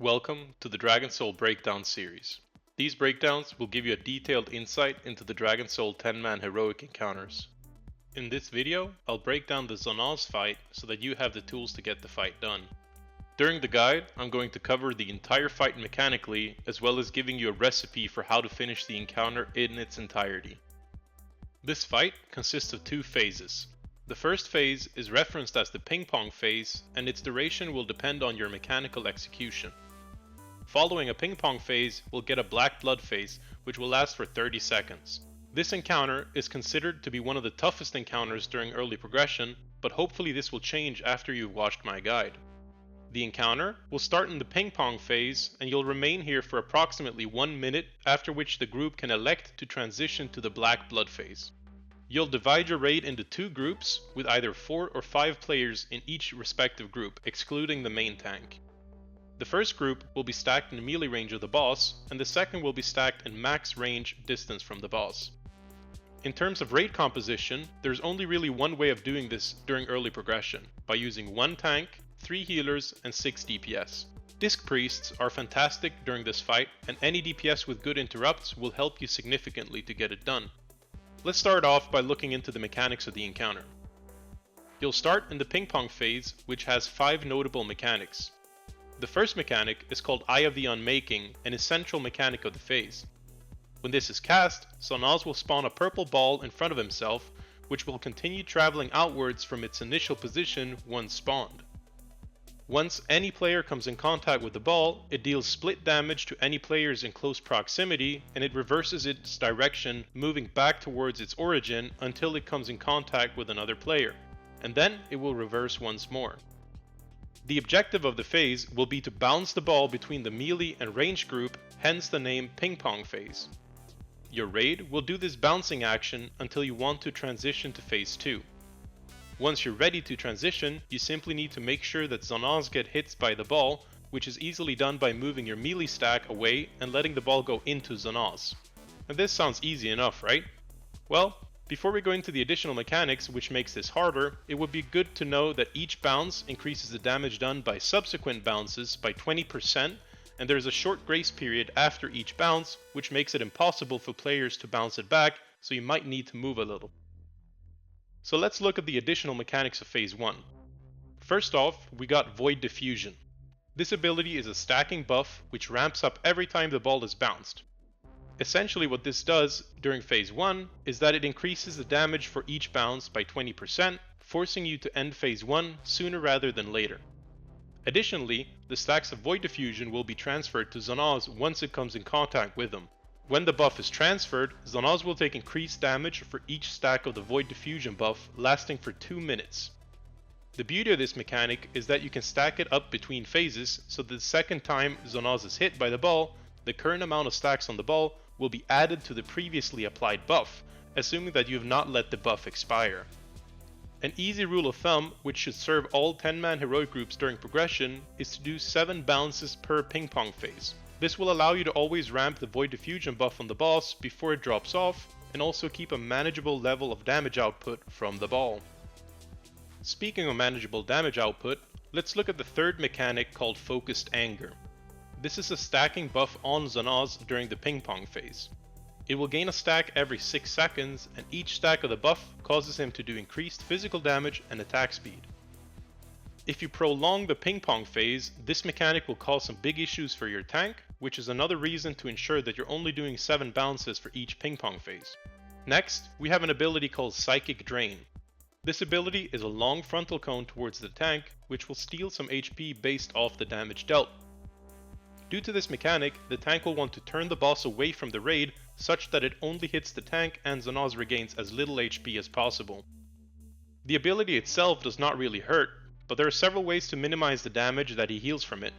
Welcome to the Dragon Soul Breakdown series. These breakdowns will give you a detailed insight into the Dragon Soul 10-man heroic encounters. In this video, I'll break down the zon'oz fight so that you have the tools to get the fight done. During the guide, I'm going to cover the entire fight mechanically, as well as giving you a recipe for how to finish the encounter in its entirety. This fight consists of two phases. The first phase is referenced as the ping pong phase, and its duration will depend on your mechanical execution. Following a ping pong phase, we'll get a black blood phase, which will last for 30 seconds. This encounter is considered to be one of the toughest encounters during early progression, but hopefully this will change after you've watched my guide. The encounter will start in the ping pong phase, and you'll remain here for approximately 1 minute, after which the group can elect to transition to the black blood phase. You'll divide your raid into two groups, with either 4 or 5 players in each respective group, excluding the main tank. The first group will be stacked in melee range of the boss, and the second will be stacked in max range distance from the boss. In terms of raid composition, there's only really one way of doing this during early progression, by using 1 tank, 3 healers, and 6 DPS. Disc Priests are fantastic during this fight, and any DPS with good interrupts will help you significantly to get it done. Let's start off by looking into the mechanics of the encounter. You'll start in the ping pong phase, which has 5 notable mechanics. The first mechanic is called Eye of the Unmaking, an essential mechanic of the phase. When this is cast, zon'oz will spawn a purple ball in front of himself, which will continue traveling outwards from its initial position once spawned. Once any player comes in contact with the ball, it deals split damage to any players in close proximity, and it reverses its direction, moving back towards its origin until it comes in contact with another player, and then it will reverse once more. The objective of the phase will be to bounce the ball between the melee and range group, hence the name ping pong phase. Your raid will do this bouncing action until you want to transition to phase 2. Once you're ready to transition, you simply need to make sure that zon'oz get hit by the ball, which is easily done by moving your melee stack away and letting the ball go into zon'oz. And this sounds easy enough, right? Well, before we go into the additional mechanics which makes this harder, it would be good to know that each bounce increases the damage done by subsequent bounces by 20%, and there's a short grace period after each bounce, which makes it impossible for players to bounce it back, so you might need to move a little. So let's look at the additional mechanics of phase 1. First off, we got Void Diffusion. This ability is a stacking buff which ramps up every time the ball is bounced. Essentially what this does during phase 1 is that it increases the damage for each bounce by 20%, forcing you to end phase 1 sooner rather than later. Additionally, the stacks of Void Diffusion will be transferred to zon'oz once it comes in contact with them. When the buff is transferred, zon'oz will take increased damage for each stack of the Void Diffusion buff, lasting for 2 minutes. The beauty of this mechanic is that you can stack it up between phases, so that the second time zon'oz is hit by the ball, the current amount of stacks on the ball will be added to the previously applied buff, assuming that you have not let the buff expire. An easy rule of thumb, which should serve all 10-man heroic groups during progression, is to do 7 bounces per ping pong phase. This will allow you to always ramp the Void Diffusion buff on the boss before it drops off, and also keep a manageable level of damage output from the ball. Speaking of manageable damage output, let's look at the third mechanic called Focused Anger. This is a stacking buff on zon'oz during the ping pong phase. It will gain a stack every 6 seconds, and each stack of the buff causes him to do increased physical damage and attack speed. If you prolong the ping pong phase, this mechanic will cause some big issues for your tank, which is another reason to ensure that you're only doing 7 bounces for each ping pong phase. Next, we have an ability called Psychic Drain. This ability is a long frontal cone towards the tank, which will steal some HP based off the damage dealt. Due to this mechanic, the tank will want to turn the boss away from the raid, such that it only hits the tank and zon'oz regains as little HP as possible. The ability itself does not really hurt, but there are several ways to minimize the damage that he heals from it.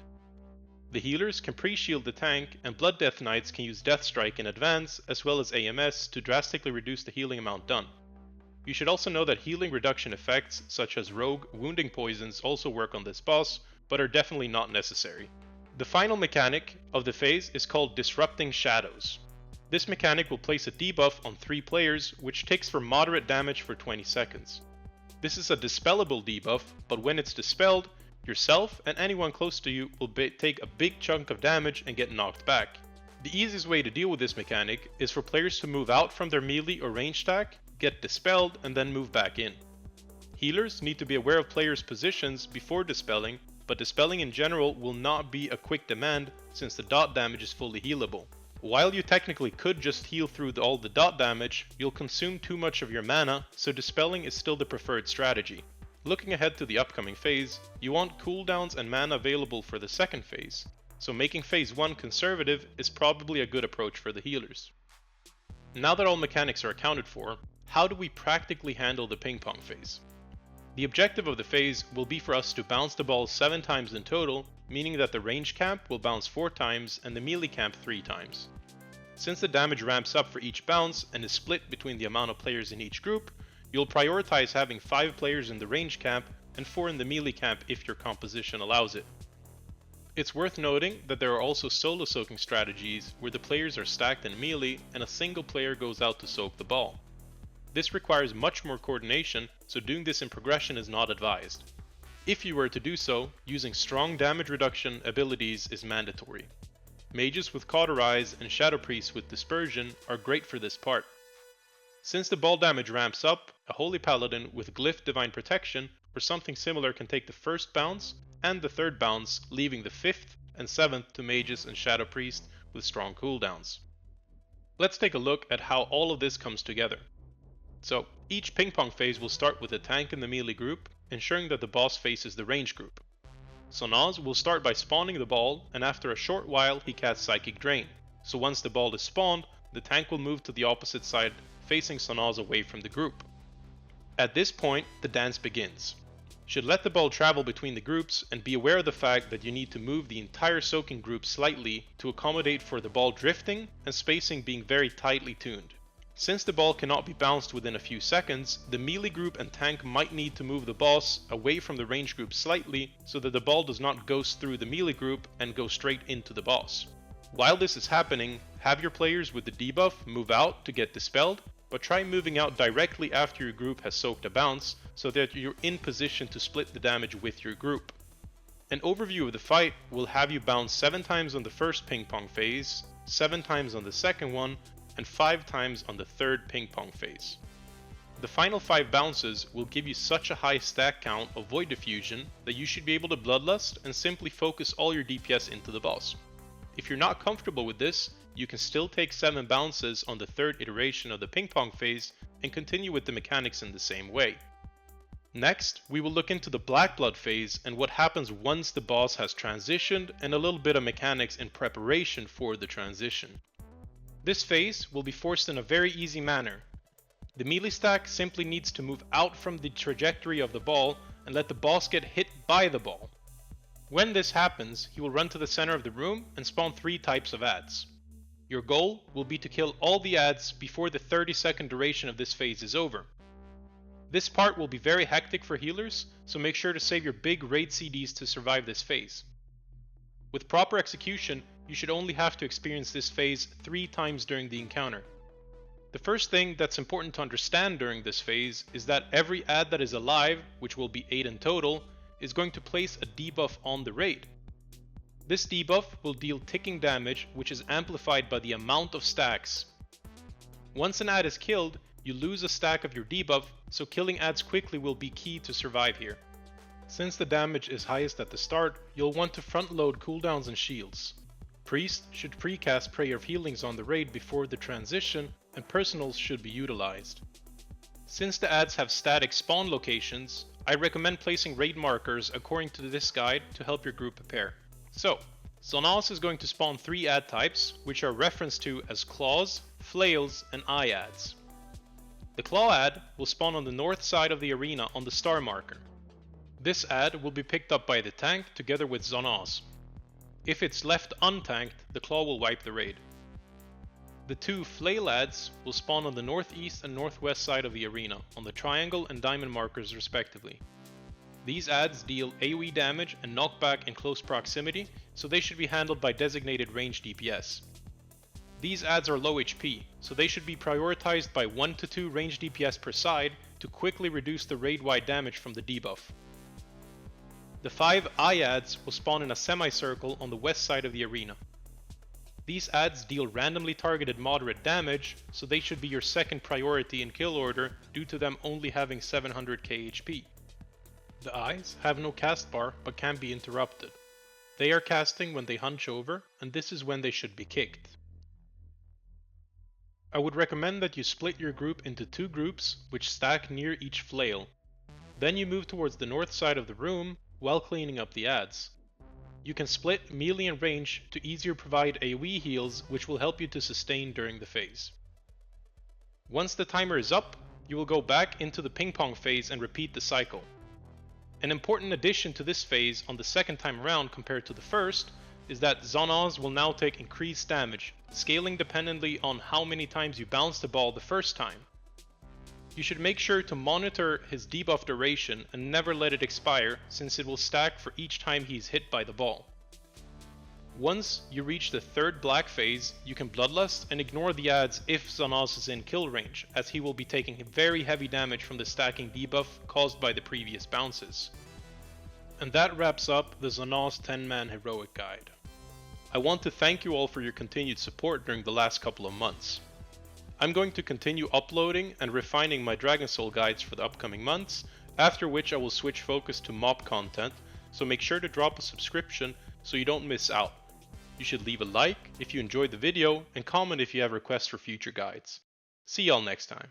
The healers can pre-shield the tank, and Blood Death Knights can use Death Strike in advance, as well as AMS to drastically reduce the healing amount done. You should also know that healing reduction effects such as Rogue Wounding Poisons also work on this boss, but are definitely not necessary. The final mechanic of the phase is called Disrupting Shadows. This mechanic will place a debuff on 3 players, which takes for moderate damage for 20 seconds. This is a dispellable debuff, but when it's dispelled, Yourself and anyone close to you will take a big chunk of damage and get knocked back. The easiest way to deal with this mechanic is for players to move out from their melee or range stack, get dispelled, and then move back in. Healers need to be aware of players' positions before dispelling, but dispelling in general will not be a quick demand since the dot damage is fully healable. While you technically could just heal through all the dot damage, you'll consume too much of your mana, so dispelling is still the preferred strategy. Looking ahead to the upcoming phase, you want cooldowns and mana available for the second phase, so making phase 1 conservative is probably a good approach for the healers. Now that all mechanics are accounted for, how do we practically handle the ping pong phase? The objective of the phase will be for us to bounce the ball 7 times in total, meaning that the range camp will bounce 4 times and the melee camp 3 times. Since the damage ramps up for each bounce and is split between the amount of players in each group, you'll prioritize having 5 players in the range camp and 4 in the melee camp if your composition allows it. It's worth noting that there are also solo soaking strategies where the players are stacked in melee and a single player goes out to soak the ball. This requires much more coordination, so doing this in progression is not advised. If you were to do so, using strong damage reduction abilities is mandatory. Mages with Cauterize and Shadow Priests with Dispersion are great for this part. Since the ball damage ramps up, a Holy Paladin with Glyph Divine Protection or something similar can take the first bounce and the third bounce, leaving the 5th and 7th to Mages and Shadow Priest with strong cooldowns. Let's take a look at how all of this comes together. So, each ping pong phase will start with a tank in the melee group, ensuring that the boss faces the range group. Zon'oz will start by spawning the ball, and after a short while he casts Psychic Drain, so once the ball is spawned, the tank will move to the opposite side, facing Zon'oz away from the group. At this point, the dance begins. You should let the ball travel between the groups and be aware of the fact that you need to move the entire soaking group slightly to accommodate for the ball drifting and spacing being very tightly tuned. Since the ball cannot be bounced within a few seconds, the melee group and tank might need to move the boss away from the range group slightly so that the ball does not ghost through the melee group and go straight into the boss. While this is happening, have your players with the debuff move out to get dispelled, but try moving out directly after your group has soaked a bounce so that you're in position to split the damage with your group. An overview of the fight will have you bounce 7 times on the first ping pong phase, 7 times on the second one, and 5 times on the third ping pong phase. The final 5 bounces will give you such a high stack count of Void Diffusion that you should be able to Bloodlust and simply focus all your DPS into the boss. If you're not comfortable with this, you can still take 7 bounces on the third iteration of the ping pong phase and continue with the mechanics in the same way. Next, we will look into the Black Blood phase and what happens once the boss has transitioned and a little bit of mechanics in preparation for the transition. This phase will be forced in a very easy manner. The melee stack simply needs to move out from the trajectory of the ball and let the boss get hit by the ball. When this happens, he will run to the center of the room and spawn 3 types of adds. Your goal will be to kill all the adds before the 30-second duration of this phase is over. This part will be very hectic for healers, so make sure to save your big raid CDs to survive this phase. With proper execution, you should only have to experience this phase 3 times during the encounter. The first thing that's important to understand during this phase is that every add that is alive, which will be 8 in total, is going to place a debuff on the raid. This debuff will deal ticking damage, which is amplified by the amount of stacks. Once an add is killed, you lose a stack of your debuff, so killing adds quickly will be key to survive here. Since the damage is highest at the start, you'll want to front load cooldowns and shields. Priest should precast Prayer of Healings on the raid before the transition, and personals should be utilized. Since the adds have static spawn locations, I recommend placing raid markers according to this guide to help your group prepare. So, zon'oz is going to spawn 3 add types, which are referenced to as claws, flails, and eye adds. The claw add will spawn on the north side of the arena on the star marker. This add will be picked up by the tank together with zon'oz. If it's left untanked, the claw will wipe the raid. The 2 flail adds will spawn on the northeast and northwest side of the arena, on the triangle and diamond markers respectively. These adds deal AoE damage and knockback in close proximity, so they should be handled by designated range DPS. These adds are low HP, so they should be prioritized by 1 to 2 range DPS per side to quickly reduce the raid-wide damage from the debuff. The 5 eye ads will spawn in a semicircle on the west side of the arena. These ads deal randomly targeted moderate damage, so they should be your second priority in kill order due to them only having 700k HP. The eyes have no cast bar but can be interrupted. They are casting when they hunch over, and this is when they should be kicked. I would recommend that you split your group into 2 groups which stack near each flail. Then you move towards the north side of the room while cleaning up the ads. You can split melee and range to easier provide AoE heals which will help you to sustain during the phase. Once the timer is up, you will go back into the ping pong phase and repeat the cycle. An important addition to this phase on the second time around compared to the first is that zon'noz will now take increased damage, scaling dependently on how many times you bounce the ball the first time. You should make sure to monitor his debuff duration and never let it expire, since it will stack for each time he's hit by the ball. Once you reach the 3rd black phase, you can bloodlust and ignore the ads if zon'noz is in kill range, as he will be taking very heavy damage from the stacking debuff caused by the previous bounces. And that wraps up the zon'noz 10-man heroic guide. I want to thank you all for your continued support during the last couple of months. I'm going to continue uploading and refining my Dragon Soul guides for the upcoming months, after which I will switch focus to mob content, so make sure to drop a subscription so you don't miss out. You should leave a like if you enjoyed the video and comment if you have requests for future guides. See y'all next time.